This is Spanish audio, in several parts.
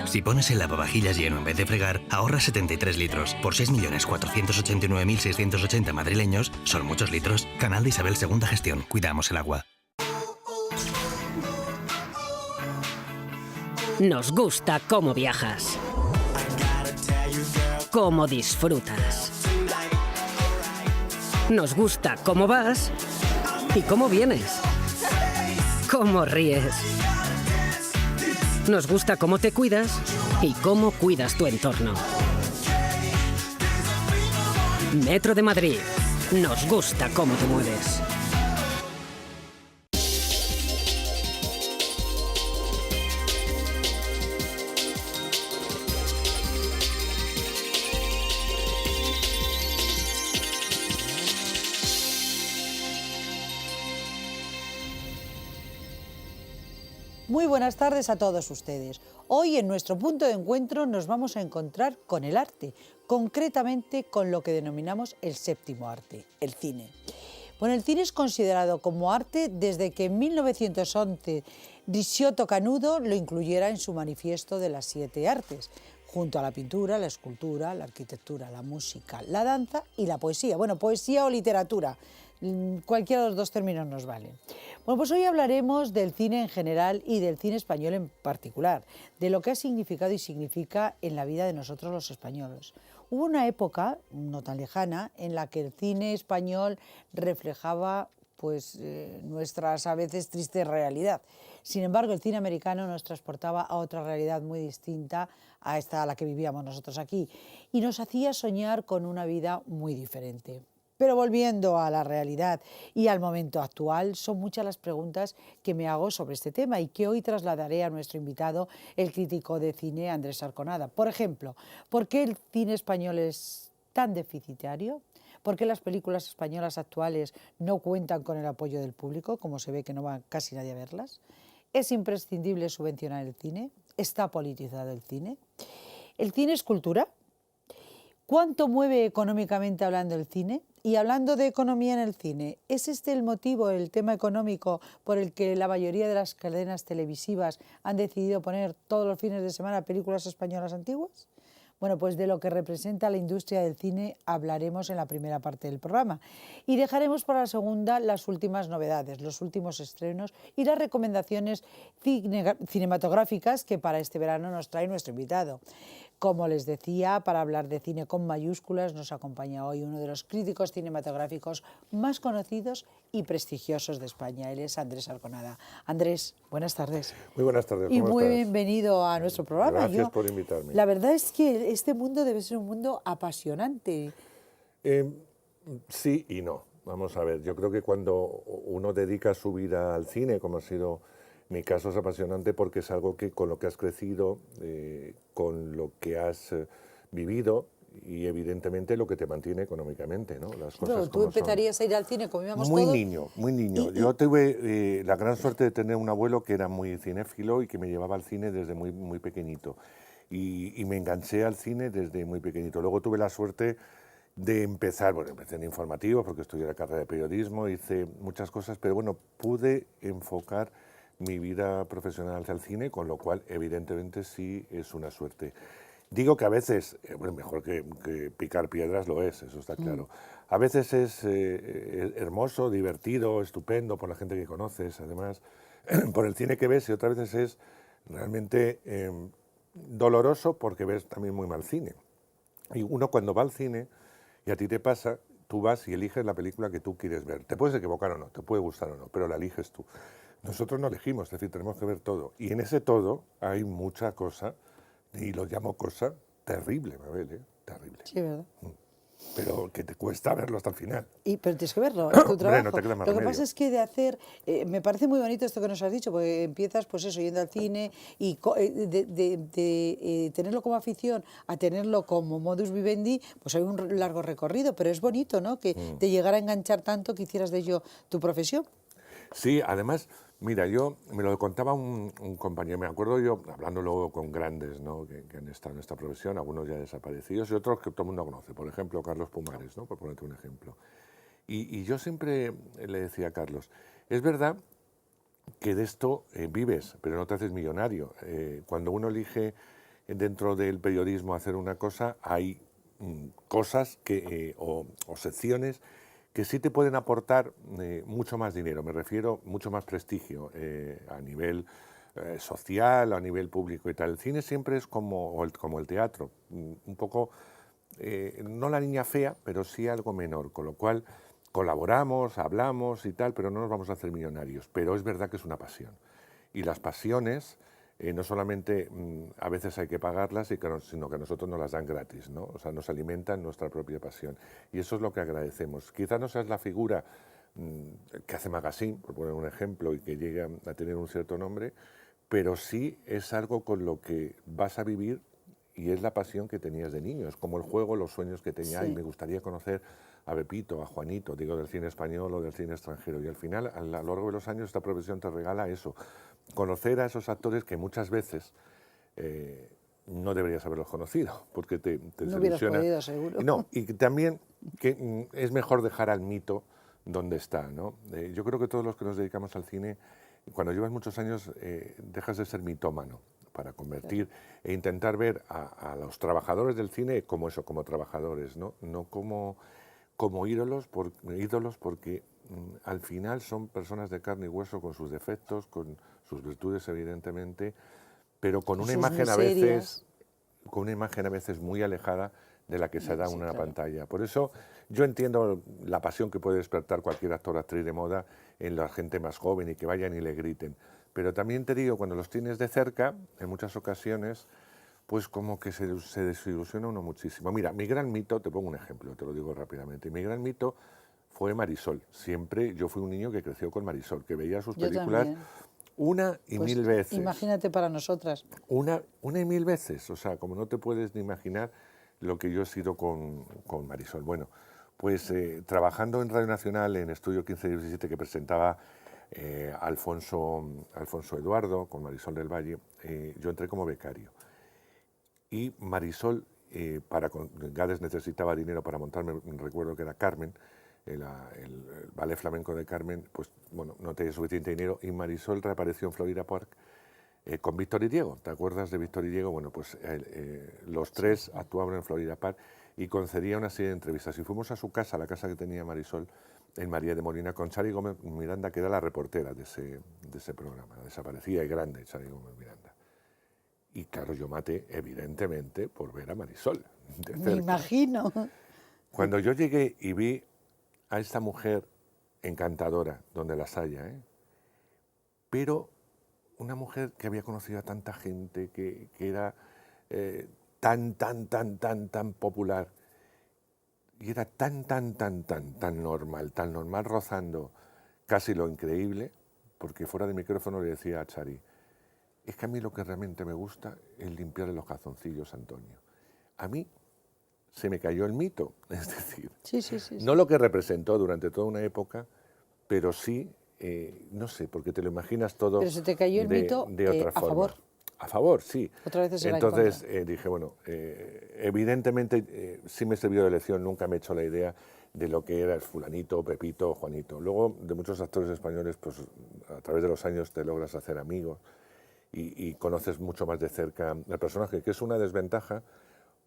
Si pones el lavavajillas lleno en vez de fregar, ahorras 73 litros. Por 6.489.680 madrileños, son muchos litros. Canal de Isabel II Gestión. Cuidamos el agua. Nos gusta cómo viajas, cómo disfrutas. Nos gusta cómo vas y cómo vienes, cómo ríes. Nos gusta cómo te cuidas y cómo cuidas tu entorno. Metro de Madrid. Nos gusta cómo te mueves. Muy buenas tardes a todos ustedes. Hoy en nuestro punto de encuentro nos vamos a encontrar con el arte, concretamente con lo que denominamos el séptimo arte, el cine. Bueno, el cine es considerado como arte desde que en 1911 Ricciotto Canudo lo incluyera en su manifiesto de las 7 artes, junto a la pintura, la escultura, la arquitectura, la música, la danza y la poesía. Bueno, poesía o literatura, cualquiera de los dos términos nos vale. Bueno, pues hoy hablaremos del cine en general y del cine español en particular, de lo que ha significado y significa en la vida de nosotros los españoles. Hubo una época, no tan lejana, en la que el cine español reflejaba nuestras a veces triste realidad. Sin embargo, el cine americano nos transportaba a otra realidad muy distinta a esta a la que vivíamos nosotros aquí y nos hacía soñar con una vida muy diferente. Pero volviendo a la realidad y al momento actual, son muchas las preguntas que me hago sobre este tema y que hoy trasladaré a nuestro invitado, el crítico de cine Andrés Arconada. Por ejemplo, ¿por qué el cine español es tan deficitario? ¿Por qué las películas españolas actuales no cuentan con el apoyo del público, como se ve que no va casi nadie a verlas? ¿Es imprescindible subvencionar el cine? ¿Está politizado el cine? ¿El cine es cultura? ¿Cuánto mueve económicamente hablando el cine? Y hablando de economía en el cine, ¿es este el motivo, el tema económico, por el que la mayoría de las cadenas televisivas han decidido poner todos los fines de semana películas españolas antiguas? Bueno, pues de lo que representa la industria del cine hablaremos en la primera parte del programa. Y dejaremos para la segunda las últimas novedades, los últimos estrenos y las recomendaciones cinematográficas que para este verano nos trae nuestro invitado. Como les decía, para hablar de cine con mayúsculas nos acompaña hoy uno de los críticos cinematográficos más conocidos y prestigiosos de España. Él es Andrés Arconada. Andrés, buenas tardes. Muy buenas tardes. Y ¿cómo muy estás? bienvenido a nuestro programa. Gracias por invitarme. La verdad es que este mundo debe ser un mundo apasionante. Sí y no. Vamos a ver, yo creo que cuando uno dedica su vida al cine, como ha sido mi caso, es apasionante porque es algo que con lo que has crecido, con lo que has vivido y evidentemente lo que te mantiene económicamente, ¿no? Las cosas Pero tú como empezarías a ir al cine como íbamos muy todos. niño, muy niño. Yo tuve la gran suerte de tener un abuelo que era muy cinéfilo y que me llevaba al cine desde muy, muy pequeñito. Y me enganché al cine desde muy pequeñito. Luego tuve la suerte de empezar, bueno, empecé en informativos porque estudié la carrera de periodismo, hice muchas cosas, pero bueno, pude enfocar mi vida profesional hacia el cine, con lo cual evidentemente sí es una suerte. Digo que a veces, bueno, mejor que picar piedras lo es, eso está claro. A veces es hermoso, divertido, estupendo por la gente que conoces, además, por el cine que ves, y otras veces es realmente doloroso porque ves también muy mal cine. Y uno cuando va al cine, y a ti te pasa, tú vas y eliges la película que tú quieres ver. Te puedes equivocar o no, te puede gustar o no, pero la eliges tú. Nosotros no elegimos, es decir, tenemos que ver todo. Y en ese todo hay mucha cosa, y lo llamo cosa terrible, Mabel, ¿eh? Terrible. Sí, ¿verdad? Pero que te cuesta verlo hasta el final. Pero tienes que verlo, es tu trabajo. No te queda más Lo que remedio. pasa es que de hacer, me parece muy bonito esto que nos has dicho, porque empiezas pues eso, yendo al cine y de tenerlo como afición a tenerlo como modus vivendi, pues hay un largo recorrido, pero es bonito, ¿no? Que te llegara a enganchar tanto que hicieras de ello tu profesión. Sí, además, mira, yo me lo contaba un compañero, me acuerdo yo, hablando luego con grandes, ¿no? que han estado en esta profesión, algunos ya desaparecidos y otros que todo el mundo conoce, por ejemplo, Carlos Pumares, ¿no? Por ponerte un ejemplo. Y yo siempre le decía a Carlos, es verdad que de esto vives, pero no te haces millonario. Cuando uno elige dentro del periodismo hacer una cosa, hay cosas o secciones que sí te pueden aportar mucho más dinero, me refiero mucho más prestigio a nivel social, a nivel público y tal. El cine siempre es como el teatro, un poco, no la niña fea, pero sí algo menor, con lo cual colaboramos, hablamos y tal, pero no nos vamos a hacer millonarios. Pero es verdad que es una pasión. Y las pasiones no solamente a veces hay que pagarlas, sino que a nosotros nos las dan gratis, ¿no? O sea, nos alimentan nuestra propia pasión. Y eso es lo que agradecemos. Quizás no seas la figura que hace magazine, por poner un ejemplo, y que llegue a tener un cierto nombre, pero sí es algo con lo que vas a vivir y es la pasión que tenías de niño. Es como el juego, los sueños que tenía. Sí. Y me gustaría conocer a Pepito, a Juanito, digo, del cine español o del cine extranjero. Y al final, a lo largo de los años, esta profesión te regala eso. Conocer a esos actores que muchas veces no deberías haberlos conocido, porque te No hubieras desilusiona. podido, seguro. Y también que es mejor dejar al mito donde está, ¿no? Yo creo que todos los que nos dedicamos al cine, cuando llevas muchos años, dejas de ser mitómano para convertir e intentar ver a los trabajadores del cine como eso, como trabajadores, no como ídolos, porque al final son personas de carne y hueso con sus defectos, con sus virtudes evidentemente, pero con una Sus imagen miserias. con una imagen a veces muy alejada de la que se da en Sí, una claro. pantalla. Por eso yo entiendo la pasión que puede despertar cualquier actor o actriz de moda en la gente más joven y que vayan y le griten. Pero también te digo, cuando los tienes de cerca, en muchas ocasiones, pues como que se desilusiona uno muchísimo. Mira, mi gran mito, te pongo un ejemplo, te lo digo rápidamente, mi gran mito fue Marisol. Siempre yo fui un niño que creció con Marisol, que veía sus Yo películas también. una y Pues mil veces. imagínate para nosotras. Una y mil veces, o sea, como no te puedes ni imaginar lo que yo he sido con Marisol. Bueno, pues trabajando en Radio Nacional, en Estudio 15 y 17, que presentaba Alfonso Eduardo, con Marisol del Valle, yo entré como becario. Y Marisol, Gades necesitaba dinero para montarme, recuerdo que era Carmen, el ballet flamenco de Carmen, pues bueno, no tenía suficiente dinero y Marisol reapareció en Florida Park con Víctor y Diego. ¿Te acuerdas de Víctor y Diego? Bueno, pues los tres actuaban en Florida Park y concedía una serie de entrevistas. Y fuimos a su casa, la casa que tenía Marisol, en María de Molina, con Chari Gómez Miranda, que era la reportera de ese programa. Desaparecía y grande Chari Gómez Miranda. Y claro, yo maté, evidentemente, por ver a Marisol de cerca. Me imagino. Cuando yo llegué y vi a esta mujer encantadora, donde las haya, pero una mujer que había conocido a tanta gente, que era tan popular, y era tan normal, rozando casi lo increíble, porque fuera de micrófono le decía a Chari, es que a mí lo que realmente me gusta es limpiarle los calzoncillos a Antonio. A mí se me cayó el mito, es decir, Sí. no lo que representó durante toda una época, pero sí, no sé, porque te lo imaginas todo Pero se te cayó el mito de otra a forma. favor. A favor, sí. Otras veces era en Entonces contra. dije, bueno, evidentemente sí me sirvió de lección, nunca me he hecho la idea de lo que era el fulanito, Pepito, Juanito. Luego, de muchos actores españoles, pues a través de los años te logras hacer amigos y conoces mucho más de cerca al personaje, que es una desventaja,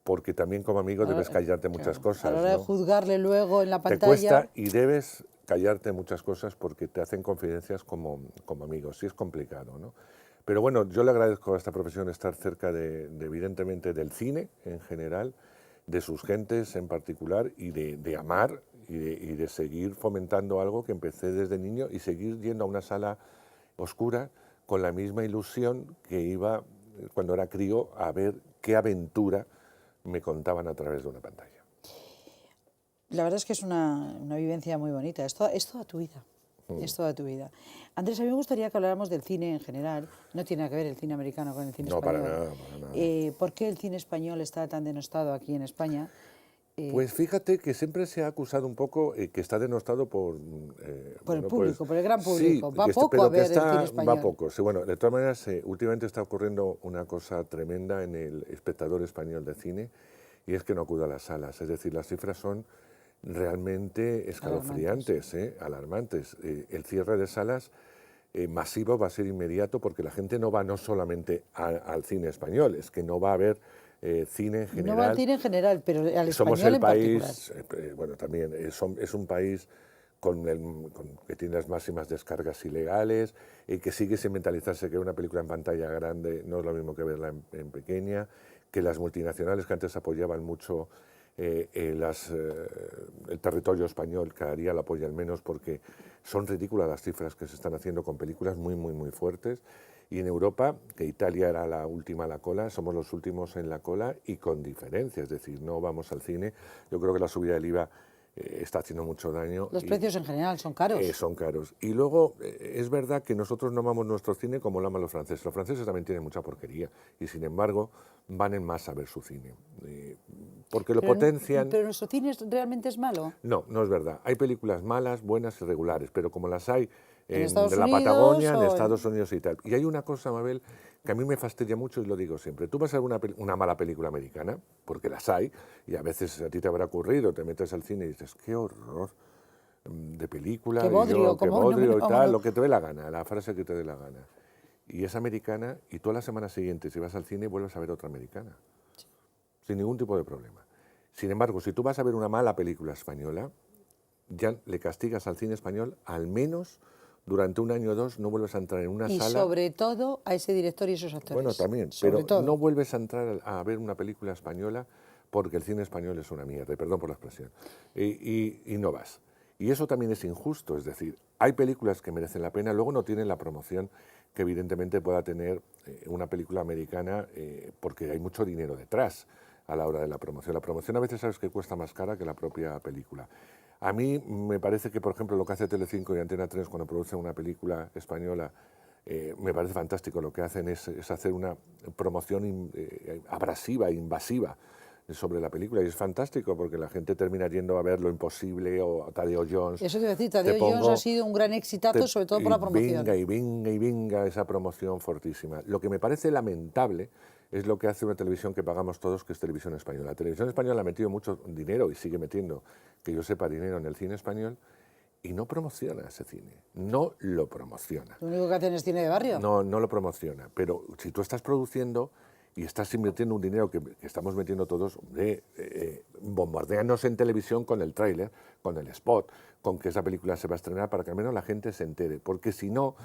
porque también como amigo debes callarte muchas cosas. A la hora de ¿no? juzgarle luego en la Te pantalla. cuesta y debes callarte muchas cosas porque te hacen confidencias como amigos. Sí es complicado, ¿no? Pero bueno, yo le agradezco a esta profesión estar cerca evidentemente, del cine en general, de sus gentes en particular y de amar y de seguir fomentando algo que empecé desde niño y seguir yendo a una sala oscura con la misma ilusión que iba cuando era crío a ver qué aventura me contaban a través de una pantalla. La verdad es que es una vivencia muy bonita. Es toda tu vida. Es toda tu vida. Andrés, a mí me gustaría que habláramos del cine en general. No tiene nada que ver el cine americano con el cine español. No, para nada. ¿Por qué el cine español está tan denostado aquí en España? Pues fíjate que siempre se ha acusado un poco que está denostado por el público, por el gran público. Sí, Va poco a ver el cine español. Va poco, sí. Bueno, de todas maneras, últimamente está ocurriendo una cosa tremenda en el espectador español de cine y es que no acude a las salas. Es decir, las cifras son realmente escalofriantes, alarmantes. El cierre de salas masivo, va a ser inmediato, porque la gente no va no solamente al cine español, es que no va a haber cine en general. No va al cine en general, pero al Somos español el en particular. país, bueno, también es un país que tiene las máximas descargas ilegales, que sigue sin mentalizarse que una película en pantalla grande no es lo mismo que verla en pequeña, que las multinacionales que antes apoyaban mucho el territorio español cada día lo apoyan menos, porque son ridículas las cifras que se están haciendo con películas muy fuertes. Y en Europa, que Italia era la última a la cola, somos los últimos en la cola y con diferencia, es decir, no vamos al cine. Yo creo que la subida del IVA está haciendo mucho daño. Los precios en general son caros. Son caros. Y luego es verdad que nosotros no amamos nuestro cine como lo aman los franceses. Los franceses también tienen mucha porquería y sin embargo van en masa a ver su cine. Porque lo potencian. ¿Pero nuestro cine realmente es malo? No, no es verdad. Hay películas malas, buenas y regulares, pero como las hay ¿En Estados la Unidos Patagonia, en o Estados Unidos y tal. Y hay una cosa, Mabel, que a mí me fastidia mucho y lo digo siempre. Tú vas a ver una mala película americana, porque las hay, y a veces a ti te habrá ocurrido, te metes al cine y dices, qué horror de película, Qué bodrio, qué ¿cómo? bodrio No, y no, tal, no. lo que te dé la gana, la frase que te dé la gana. Y es americana, y tú a la semana siguiente, si vas al cine, vuelves a ver otra americana, sin ningún tipo de problema. Sin embargo, si tú vas a ver una mala película española, ya le castigas al cine español, al menos durante un año o dos no vuelves a entrar en una Y sala. sobre todo a ese director y esos actores. Bueno, también, sobre pero todo. no vuelves a entrar a ver una película española porque el cine español es una mierda, y perdón por la expresión, y no vas. Y eso también es injusto, es decir, hay películas que merecen la pena, luego no tienen la promoción que evidentemente pueda tener una película americana, porque hay mucho dinero detrás a la hora de la promoción. La promoción a veces sabes que cuesta más cara que la propia película. A mí me parece que, por ejemplo, lo que hace Telecinco y Antena 3 cuando producen una película española, me parece fantástico. Lo que hacen es hacer una promoción abrasiva, invasiva sobre la película, y es fantástico porque la gente termina yendo a ver Lo Imposible o a Tadeo Jones. Eso te iba a decir, Tadeo Jones ha sido un gran exitazo, sobre todo por la promoción. Venga esa promoción fortísima. Lo que me parece lamentable es lo que hace una televisión que pagamos todos, que es Televisión Española. La Televisión Española ha metido mucho dinero y sigue metiendo, que yo sepa, dinero en el cine español, y no promociona ese cine, no lo promociona. Lo único que hacen es cine de barrio. No lo promociona, pero si tú estás produciendo y estás invirtiendo un dinero que estamos metiendo todos, bombardeanos en televisión con el tráiler, con el spot, con que esa película se va a estrenar, para que al menos la gente se entere, porque si no,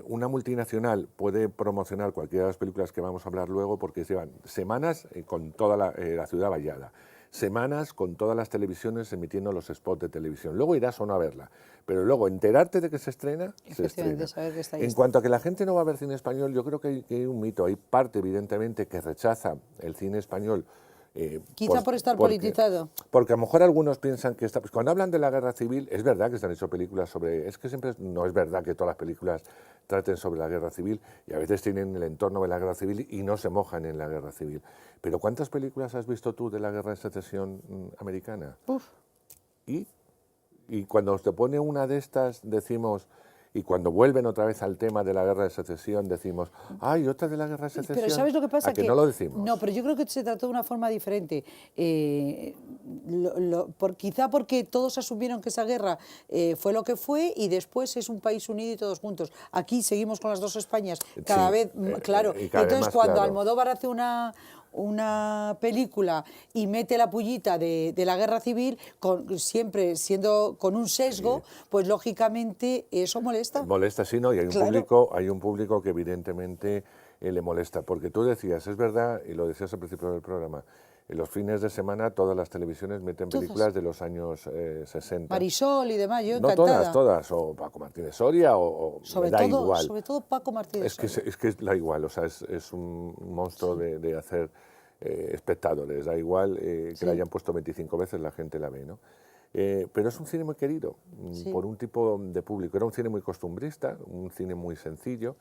una multinacional puede promocionar cualquiera de las películas que vamos a hablar luego, porque llevan semanas con toda la ciudad vallada, semanas con todas las televisiones emitiendo los spots de televisión. Luego irás o no a verla, pero luego enterarte de que se estrena, se estrena. Saber que está ahí. En cuanto a que la gente no va a ver cine español, yo creo que hay un mito. Hay parte, evidentemente, que rechaza el cine español. Quizá por estar politizado. Porque a lo mejor algunos piensan que pues cuando hablan de la guerra civil, es verdad que se han hecho películas sobre... Es que siempre no es verdad que todas las películas traten sobre la guerra civil, y a veces tienen el entorno de la guerra civil y no se mojan en la guerra civil. Pero ¿cuántas películas has visto tú de la guerra de secesión americana? Uf. Y cuando te pone una de estas decimos... Y cuando vuelven otra vez al tema de la guerra de secesión, decimos, ¡ay, otra de la guerra de secesión! Pero ¿sabes lo que pasa? ¿A que no lo decimos? No, pero yo creo que se trató de una forma diferente. Quizá porque todos asumieron que esa guerra fue lo que fue, y después es un país unido y todos juntos. Aquí seguimos con las dos Españas, cada vez, claro. Y cada vez entonces, más cuando claro. Almodóvar hace una película y mete la pullita de la guerra civil, siempre siendo con un sesgo, pues lógicamente eso molesta. Molesta, sí, ¿no? Y hay un público que evidentemente le molesta. Porque tú decías, es verdad, y lo decías al principio del programa, en los fines de semana todas las televisiones meten películas de los años 60. Marisol y demás, yo no encantada. todas, o Paco Martínez Soria, o sobre da todo, igual. Sobre todo Paco Martínez Soria. Es que da igual, o sea, es un monstruo de hacer espectadores, da igual que la hayan puesto 25 veces, la gente la ve, ¿no? Pero es un cine muy querido por un tipo de público. Era un cine muy costumbrista, un cine muy sencillo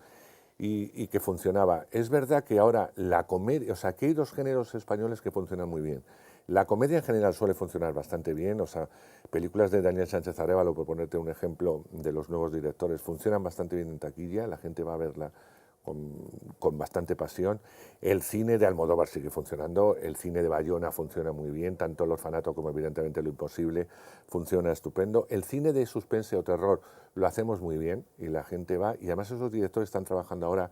y que funcionaba. Es verdad que ahora la comedia, o sea, que hay dos géneros españoles que funcionan muy bien. La comedia en general suele funcionar bastante bien, o sea, películas de Daniel Sánchez Arévalo, por ponerte un ejemplo de los nuevos directores, funcionan bastante bien en taquilla, la gente va a verla con bastante pasión. El cine de Almodóvar sigue funcionando, el cine de Bayona funciona muy bien, tanto El orfanato como evidentemente Lo imposible funciona estupendo. El cine de suspense o terror lo hacemos muy bien y la gente va, y además esos directores están trabajando ahora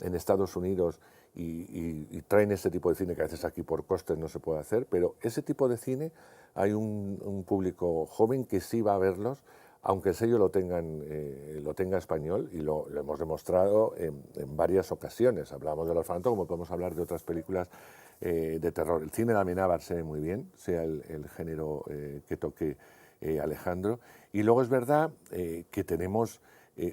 en Estados Unidos y traen ese tipo de cine que a veces aquí por costes no se puede hacer, pero ese tipo de cine hay un público joven que sí va a verlos, aunque el sello lo tenga español, y lo hemos demostrado en varias ocasiones. Hablamos del orfanato, como podemos hablar de otras películas de terror. El cine de Amenábar se ve muy bien, sea el género que toque Alejandro. Y luego es verdad que tenemos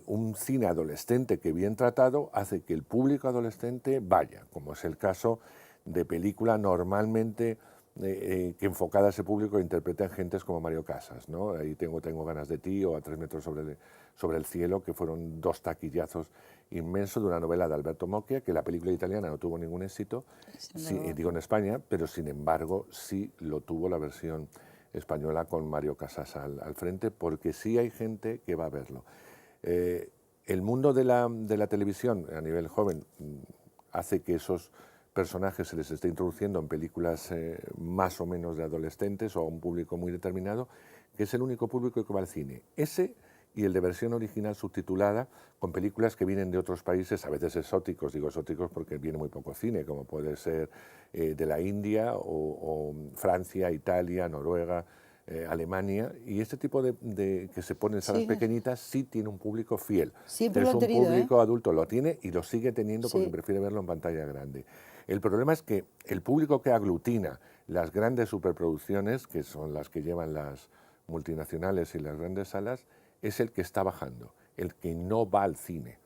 un cine adolescente que bien tratado hace que el público adolescente vaya, como es el caso de película normalmente que enfocada a ese público interpretan gentes como Mario Casas, ¿no? Ahí tengo ganas de ti, o A 3 metros sobre el cielo, que fueron dos taquillazos inmensos de una novela de Alberto Mocchia, que la película italiana no tuvo ningún éxito, digo en España, pero sin embargo sí lo tuvo la versión española con Mario Casas al frente, porque sí hay gente que va a verlo. El mundo de la televisión a nivel joven hace que esos personajes se les esté introduciendo en películas más o menos de adolescentes o a un público muy determinado, que es el único público que va al cine. Ese y el de versión original subtitulada, con películas que vienen de otros países, a veces exóticos, digo exóticos porque viene muy poco cine, como puede ser de la India o Francia, Italia, Noruega, Alemania, y este tipo de que se ponen salas pequeñitas sí tiene un público fiel. Siempre pero lo han tenido, un público adulto lo tiene y lo sigue teniendo porque Sí. prefiere verlo en pantalla grande. El problema es que el público que aglutina las grandes superproducciones, que son las que llevan las multinacionales y las grandes salas, es el que está bajando, el que no va al cine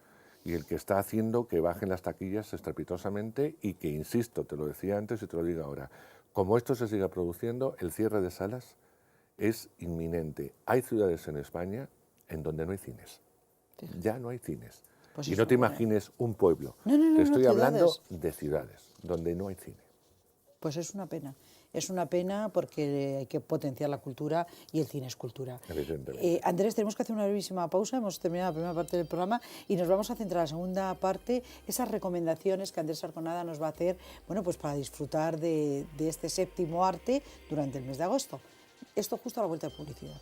y el que está haciendo que bajen las taquillas estrepitosamente, y que, insisto, te lo decía antes y te lo digo ahora, como esto se siga produciendo, el cierre de salas es inminente. Hay ciudades en España en donde no hay cines. Ya no hay cines. Pues y es no te una pena. imagines un pueblo. No, no, no, te estoy no, hablando ciudades. de ciudades donde no hay cine. Pues es una pena. Es una pena porque hay que potenciar la cultura, y el cine es cultura. Evidentemente. Andrés, tenemos que hacer una brevísima pausa. Hemos terminado la primera parte del programa y nos vamos a centrar en la segunda parte, esas recomendaciones que Andrés Arconada nos va a hacer, bueno, pues para disfrutar de este séptimo arte durante el mes de agosto. Esto justo a la vuelta de publicidad.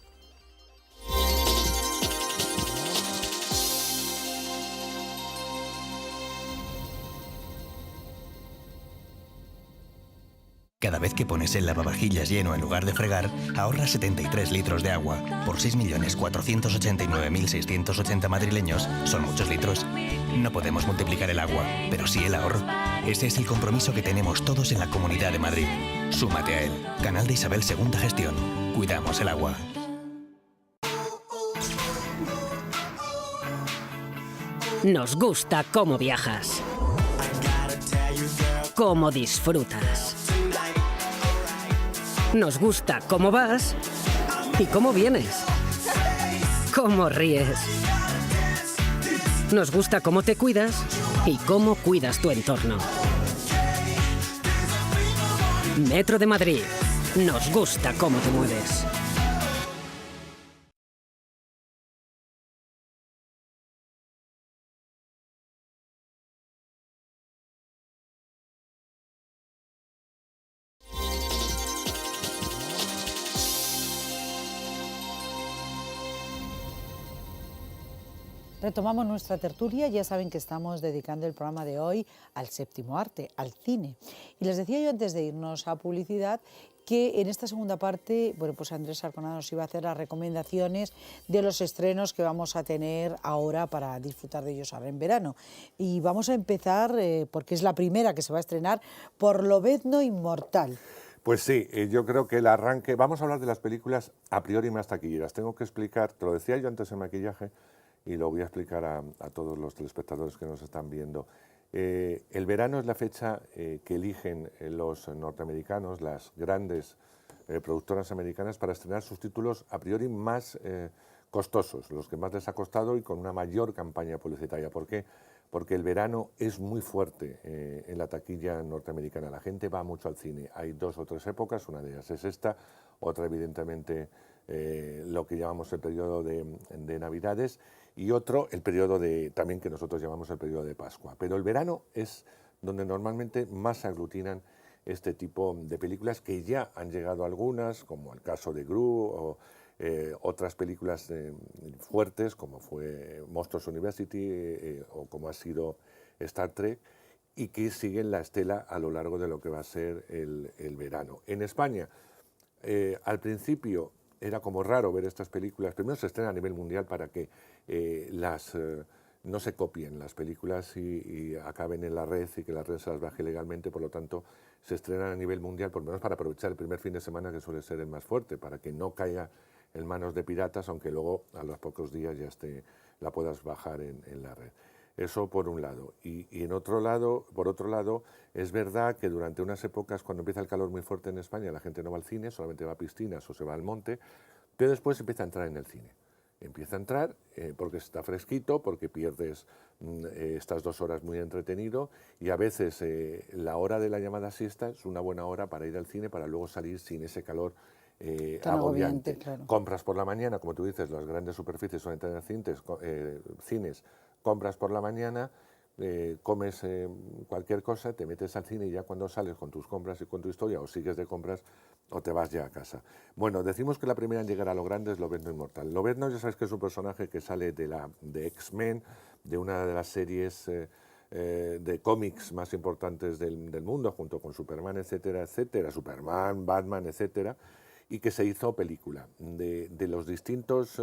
Cada vez que pones el lavavajillas lleno en lugar de fregar, ahorras 73 litros de agua. Por 6.489.680 madrileños, son muchos litros. No podemos multiplicar el agua, pero sí el ahorro. Ese es el compromiso que tenemos todos en la Comunidad de Madrid. Súmate a él. Canal de Isabel II Gestión. Cuidamos el agua. Nos gusta cómo viajas, cómo disfrutas. Nos gusta cómo vas y cómo vienes, cómo ríes. Nos gusta cómo te cuidas y cómo cuidas tu entorno. Metro de Madrid. Nos gusta cómo te mueves. Retomamos nuestra tertulia. Ya saben que estamos dedicando el programa de hoy al séptimo arte, al cine. Y les decía yo antes de irnos a publicidad que en esta segunda parte, bueno, pues Andrés Arconada nos iba a hacer las recomendaciones de los estrenos que vamos a tener ahora para disfrutar de ellos ahora en verano. Y vamos a empezar, porque es la primera que se va a estrenar, por Lobezno Inmortal. Pues sí, yo creo que el arranque... Vamos a hablar de las películas a priori más taquilleras. Tengo que explicar, te lo decía yo antes en maquillaje, y lo voy a explicar a todos los telespectadores que nos están viendo. El verano es la fecha que eligen los norteamericanos, las grandes productoras americanas, para estrenar sus títulos a priori más costosos, los que más les ha costado y con una mayor campaña publicitaria. ¿Por qué? Porque el verano es muy fuerte en la taquilla norteamericana. La gente va mucho al cine. Hay 2 o 3 épocas, una de ellas es esta, otra evidentemente lo que llamamos el periodo de Navidades, y otro el periodo también que nosotros llamamos el periodo de Pascua. Pero el verano es donde normalmente más se aglutinan este tipo de películas, que ya han llegado algunas, como el caso de Gru, o otras películas fuertes, como fue Monsters University, o como ha sido Star Trek, y que siguen la estela a lo largo de lo que va a ser el verano. En España, al principio era como raro ver estas películas. Primero se estrenan a nivel mundial para que no se copien las películas y acaben en la red y que la red se las baje legalmente. Por lo tanto, se estrenan a nivel mundial, por lo menos para aprovechar el primer fin de semana, que suele ser el más fuerte, para que no caiga en manos de piratas, aunque luego a los pocos días ya la puedas bajar en la red. Eso por un lado. Y por otro lado, es verdad que durante unas épocas, cuando empieza el calor muy fuerte en España, la gente no va al cine, solamente va a piscinas o se va al monte, pero después empieza a entrar en el cine. Empieza a entrar porque está fresquito, porque pierdes estas 2 horas muy entretenido, y a veces la hora de la llamada siesta es una buena hora para ir al cine, para luego salir sin ese calor agobiante. Claro. Compras por la mañana, como tú dices, las grandes superficies suelen tener cines, compras por la mañana, comes cualquier cosa, te metes al cine y ya cuando sales con tus compras y con tu historia, o sigues de compras o te vas ya a casa. Bueno, decimos que la primera en llegar a lo grande es Lobezno Inmortal. Lobezno, ya sabes que es un personaje que sale de X-Men, de una de las series de cómics más importantes del mundo, junto con Superman, etcétera, etcétera, Superman, Batman, etcétera, y que se hizo película. De los distintos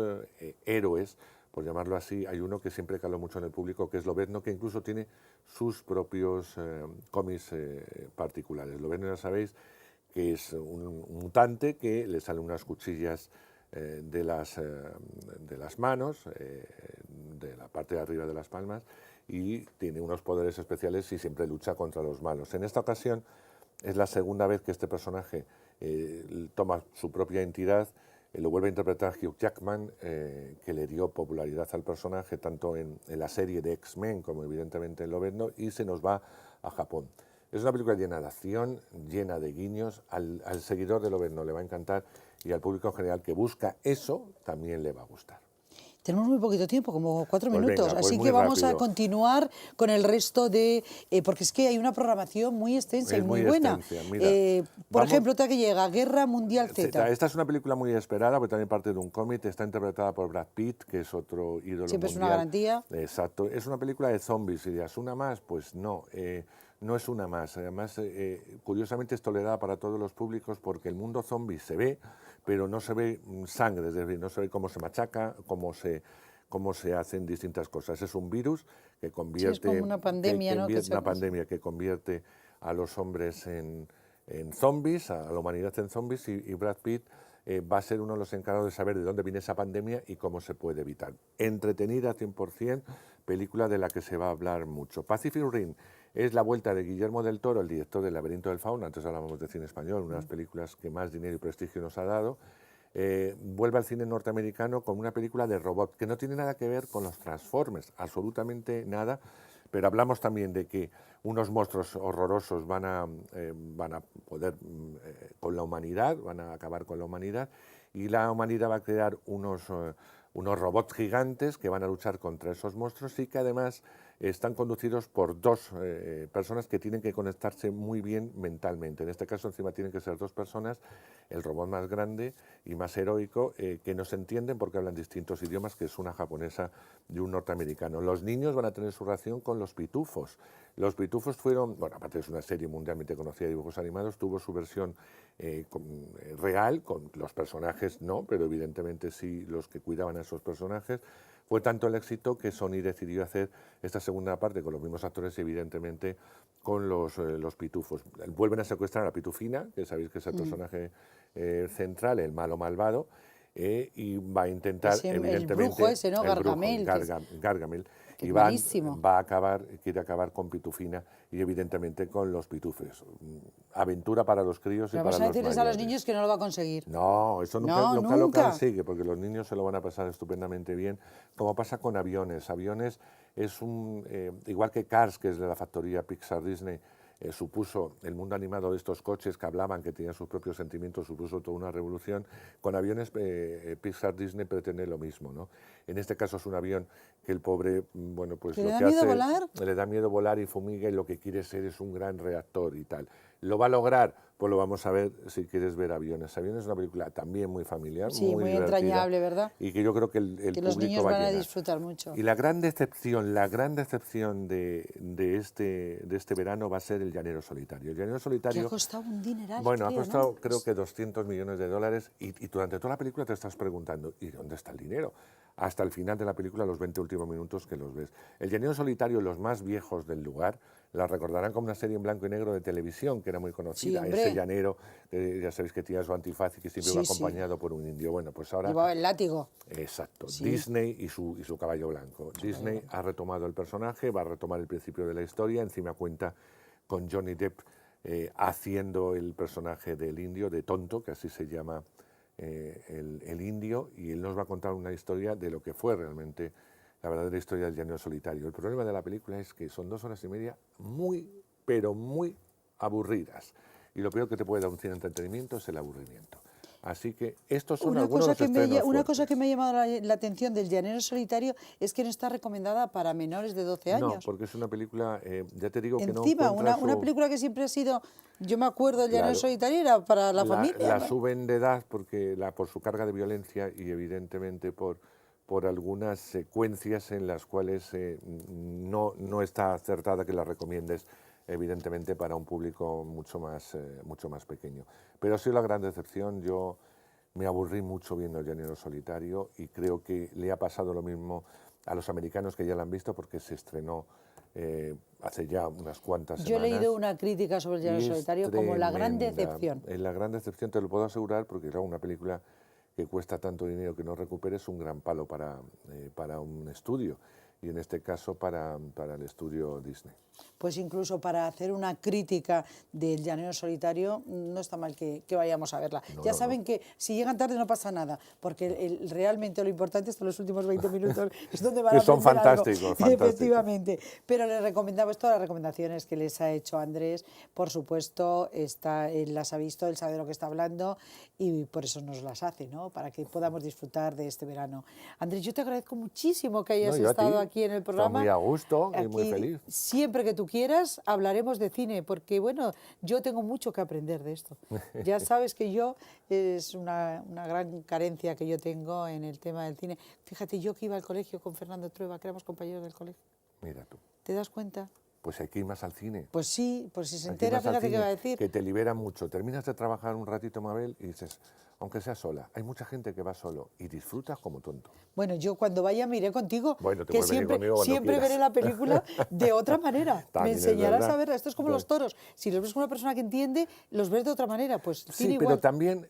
héroes, por llamarlo así, hay uno que siempre caló mucho en el público, que es Lobezno, que incluso tiene sus propios cómics particulares. Lobezno, ya sabéis, que es un mutante que le salen unas cuchillas de las manos, de la parte de arriba de las palmas, y tiene unos poderes especiales y siempre lucha contra los malos. En esta ocasión es la segunda vez que este personaje toma su propia entidad. Lo vuelve a interpretar Hugh Jackman, que le dio popularidad al personaje tanto en la serie de X-Men como evidentemente en Lobezno, y se nos va a Japón. Es una película llena de acción, llena de guiños. Al seguidor de Lobezno le va a encantar, y al público en general que busca eso también le va a gustar. Tenemos muy poquito tiempo, como 4 Pues minutos, venga, pues así muy que vamos a rápido. continuar con el resto de... porque es que hay una programación muy extensa y Es muy muy buena. extensa, mira. Por Vamos- ejemplo, otra que llega, Guerra Mundial Z. Esta es una película muy esperada, porque también parte de un cómic. Está interpretada por Brad Pitt, que es otro ídolo Siempre es mundial. una garantía. Exacto. Es una película de zombies. Y dirás, ¿una más? Pues no, no es una más. Además, curiosamente es tolerada para todos los públicos, porque el mundo zombie se ve, pero no se ve sangre, es decir, no se ve cómo se machaca, cómo se hacen distintas cosas. Es un virus que convierte... Sí, es como una pandemia, ¿no? Una pandemia que convierte a los hombres en zombies, a la humanidad en zombies, y Brad Pitt va a ser uno de los encargados de saber de dónde viene esa pandemia y cómo se puede evitar. Entretenida 100%, película de la que se va a hablar mucho. Pacific Rim es la vuelta de Guillermo del Toro, el director del Laberinto del Fauno. Antes hablábamos de cine español, una de las películas que más dinero y prestigio nos ha dado. Vuelve al cine norteamericano con una película de robot que no tiene nada que ver con los Transformers, absolutamente nada, pero hablamos también de que unos monstruos horrorosos van a poder con la humanidad, van a acabar con la humanidad, y la humanidad va a crear unos robots gigantes que van a luchar contra esos monstruos, y que además están conducidos por 2 personas que tienen que conectarse muy bien mentalmente. En este caso, encima, tienen que ser 2 personas, el robot más grande y más heroico, que no se entienden porque hablan distintos idiomas, que es una japonesa y un norteamericano. Los niños van a tener su relación con los pitufos. Los pitufos fueron, bueno, aparte es una serie mundialmente conocida de dibujos animados, tuvo su versión real, con los personajes no, pero evidentemente sí los que cuidaban a esos personajes. Fue tanto el éxito que Sony decidió hacer esta segunda parte con los mismos actores y evidentemente con los pitufos. Vuelven a secuestrar a la pitufina, que sabéis que es el personaje central, el malo malvado, y va a intentar, Sí, el evidentemente... brujo ese, ¿no? el brujo, Gargamel, Gargamel. que Y es va malísimo. a quiere acabar con Pitufina y evidentemente con los pitufes. Aventura para los críos y Pero para vamos a los decirles a los mayores. niños que no lo va a conseguir. No, eso nunca, No, nunca lo nunca. consigue, porque los niños se lo van a pasar estupendamente bien, como pasa con Aviones. Aviones es igual que Cars, que es de la factoría Pixar Disney, supuso el mundo animado de estos coches que hablaban, que tenían sus propios sentimientos, supuso toda una revolución. Con aviones Pixar Disney pretende lo mismo, ¿no? En este caso es un avión que el pobre, bueno, pues ¿Que lo le da que miedo hace, volar? le da miedo volar y fumiga, y lo que quiere ser es un gran reactor y tal. ¿Lo va a lograr? Pues lo vamos a ver si quieres ver Aviones. Aviones es una película también muy familiar, Sí, muy divertida, entrañable, ¿verdad? y que yo creo que el Que público los niños va van a llenar. disfrutar mucho. Y la gran decepción de este verano va a ser El Llanero Solitario. El Llanero Que Solitario, ha costado un dineral, bueno, ha creo, costado ¿no? creo que $200 millones, y durante toda la película te estás preguntando, ¿y dónde está el dinero? Hasta el final de la película, los 20 últimos minutos que los ves. El Llanero Solitario, los más viejos del lugar, la recordarán como una serie en blanco y negro de televisión, que era muy conocida. Sí, hombre. Ese llanero, ya sabéis que tenía su antifaz y que siempre Sí, iba sí. acompañado por un indio. Bueno, pues ahora... Llevaba el látigo. Exacto, Sí. Disney y su caballo blanco. Disney ha retomado el personaje, va a retomar el principio de la historia, encima cuenta con Johnny Depp haciendo el personaje del indio, de Tonto, que así se llama el indio, y él nos va a contar una historia de lo que fue realmente la verdadera historia del Llanero Solitario. El problema de la película es que son 2 horas y media muy, pero muy aburridas. Y lo peor que te puede dar un cine de entretenimiento es el aburrimiento. Así que estos son algunos de los estrenos Una cosa fuertes. que me ha llamado la atención del Llanero Solitario es que no está recomendada para menores de 12 años. No, porque es una película, ya te digo que no Encima, encuentra una su- película que siempre ha sido, yo me acuerdo, el Llanero Claro. Solitario era para la familia. La suben de edad porque por su carga de violencia y evidentemente por algunas secuencias en las cuales no está acertada que la recomiendes, evidentemente para un público mucho más pequeño. Pero ha sido la gran decepción. Yo me aburrí mucho viendo El Llanero Solitario y creo que le ha pasado lo mismo a los americanos, que ya la han visto porque se estrenó hace ya unas cuantas Yo he semanas. leído una crítica sobre el Llanero Y es Solitario como la gran tremenda. decepción. La gran decepción, te lo puedo asegurar, porque claro, una película que cuesta tanto dinero que no recupere es un gran palo para un estudio, y en este caso para el estudio Disney. Pues incluso para hacer una crítica del Llanero Solitario no está mal que vayamos a verla. No, Ya no, saben no. que si llegan tarde no pasa nada, porque realmente lo importante es los últimos 20 minutos, es donde van a Que son aprender algo. fantásticos, fantásticos. Efectivamente. Pero les recomendamos todas las recomendaciones que les ha hecho Andrés. Por supuesto, él las ha visto, él sabe de lo que está hablando y por eso nos las hace, ¿no? Para que podamos disfrutar de este verano. Andrés, yo te agradezco muchísimo que hayas No, yo a ti. estado aquí en el Estaba programa. muy a gusto y muy Aquí, feliz. Siempre que tú quieras hablaremos de cine, porque bueno, yo tengo mucho que aprender de esto. Ya sabes que yo es una gran carencia que yo tengo en el tema del cine. Fíjate, yo que iba al colegio con Fernando Trueba, que éramos compañeros del colegio. Mira tú, ¿Te das cuenta? pues hay que ir más al cine. Pues sí, pues si se Hay que ir entera, más al fíjate qué cine, va a decir. que te libera mucho. Terminas de trabajar un ratito, Mabel, y dices, aunque sea sola, hay mucha gente que va solo y disfrutas como tonto. Bueno, yo cuando vaya me iré contigo, Bueno, te que puedes venir conmigo cuando siempre quieras. veré la película de otra manera. Me También es enseñarás verdad. a verla. Esto es como los toros. Si los ves con una persona que entiende, los ves de otra manera. Pues Sí, cine pero igual. también,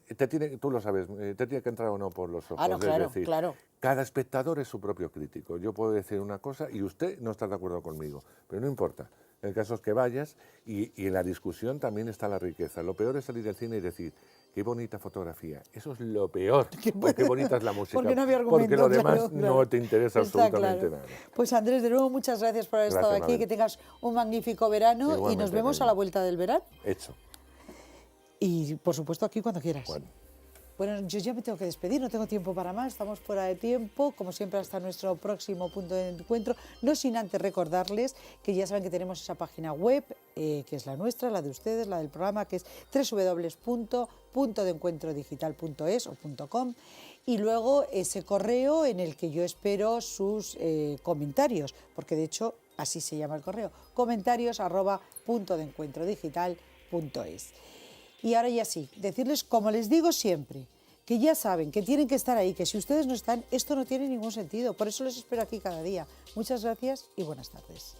tú lo sabes, te tiene que entrar o no por los ojos. Ah, no, es claro, decir, claro. cada espectador es su propio crítico. Yo puedo decir una cosa y usted no está de acuerdo conmigo, pero no importa. El caso es que vayas y en la discusión también está la riqueza. Lo peor es salir del cine y decir, qué bonita fotografía. Eso es lo peor. O qué bonita es la música. Porque no había Porque argumento, lo demás claro, claro. no te interesa Está absolutamente claro. nada. Pues Andrés, de nuevo muchas gracias por haber estado Gracias, aquí, Mabel. que tengas un magnífico verano y Igualmente, nos vemos a cariño. la vuelta del verano. Hecho. Y por supuesto aquí cuando quieras. Bueno. Bueno, yo ya me tengo que despedir, no tengo tiempo para más, estamos fuera de tiempo, como siempre hasta nuestro próximo punto de encuentro, no sin antes recordarles que ya saben que tenemos esa página web, que es la nuestra, la de ustedes, la del programa, que es www.puntodencuentrodigital.es o .com, y luego ese correo en el que yo espero sus comentarios, porque de hecho así se llama el correo, comentarios@puntodencuentrodigital.es. Y ahora ya sí, decirles, como les digo siempre, que ya saben que tienen que estar ahí, que si ustedes no están, esto no tiene ningún sentido. Por eso les espero aquí cada día. Muchas gracias y buenas tardes.